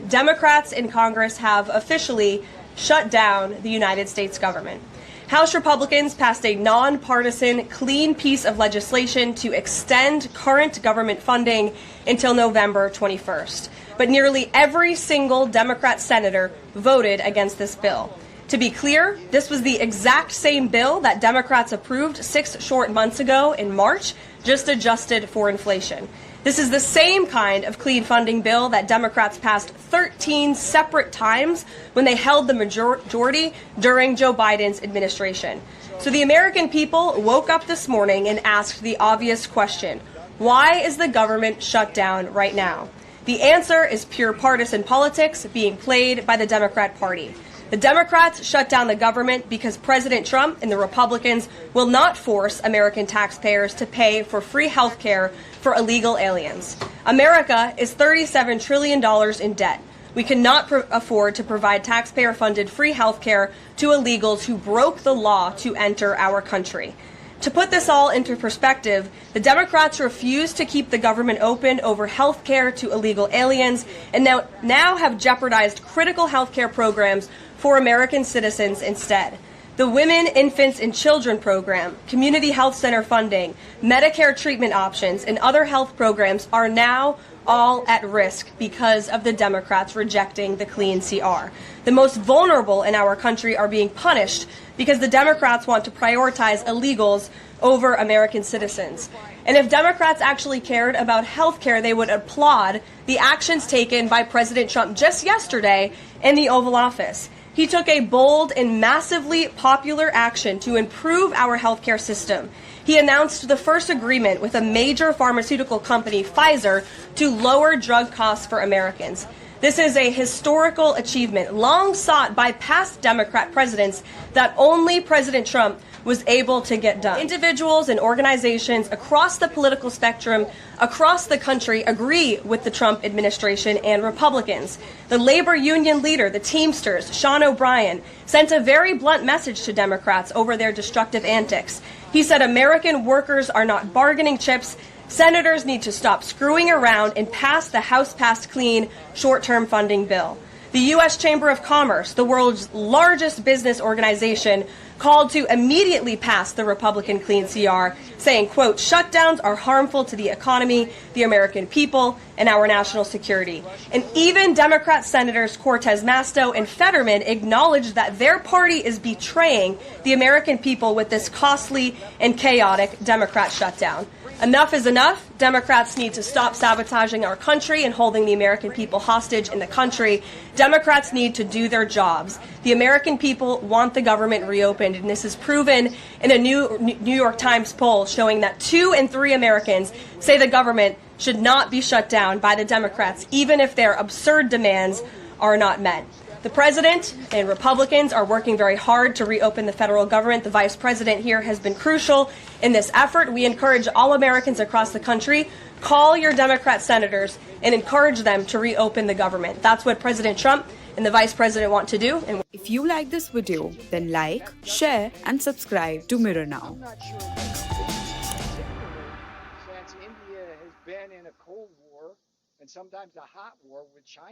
Democrats in Congress have officially shut down the United States government. House Republicans passed a nonpartisan, clean piece of legislation to extend current government funding until November 21st. But nearly every single Democrat senator voted against this bill. To be clear, this was the exact same bill that Democrats approved 6 short months ago in March, just adjusted for inflation. This is the same kind of clean funding bill that Democrats passed 13 separate times when they held the majority during Joe Biden's administration. So the American people woke up this morning and asked the obvious question: why is the government shut down right now? The answer is pure partisan politics being played by the Democrat Party. The Democrats shut down the government because President Trump and the Republicans will not force American taxpayers to pay for free health care for illegal aliens. America is $37 trillion in debt. We cannot afford to provide taxpayer-funded free health care to illegals who broke the law to enter our country. To put this all into perspective, the Democrats refused to keep the government open over health care to illegal aliens and now have jeopardized critical health care programs for American citizens instead. The Women, Infants, and Children program, community health center funding, Medicare treatment options, and other health programs are now all at risk because of the Democrats rejecting the clean CR. The most vulnerable in our country are being punished because the Democrats want to prioritize illegals over American citizens. And if Democrats actually cared about health care, they would applaud the actions taken by President Trump just yesterday in the Oval Office. He took a bold and massively popular action to improve our healthcare system. He announced the first agreement with a major pharmaceutical company, Pfizer, to lower drug costs for Americans. This is a historical achievement long sought by past Democrat presidents that only President Trump was able to get done. Individuals and organizations across the political spectrum, across the country, agree with the Trump administration and Republicans. The labor union leader, the Teamsters, Sean O'Brien, sent a very blunt message to Democrats over their destructive antics. He said American workers are not bargaining chips. Senators need to stop screwing around and pass the House-passed clean short-term funding bill. The US Chamber of Commerce, the world's largest business organization, called to immediately pass the Republican clean CR, saying, quote, shutdowns are harmful to the economy, the American people, and our national security. And even Democrat Senators Cortez Masto and Fetterman acknowledged that their party is betraying the American people with this costly and chaotic Democrat shutdown. Enough is enough. Democrats need to stop sabotaging our country and holding the American people hostage in the country. Democrats need to do their jobs. The American people want the government reopened, and this is proven in a New York Times poll showing that 2 in 3 Americans say the government should not be shut down by the Democrats, even if their absurd demands are not met. The president and Republicans are working very hard to reopen the federal government. The vice president here has been crucial in this effort. We encourage all Americans across the country, call your Democrat senators and encourage them to reopen the government. That's what President Trump and the vice president want to do. And if you like this video, then like, share, and subscribe to Mirror Now. Since India has been in a Cold War and sometimes a hot war with China.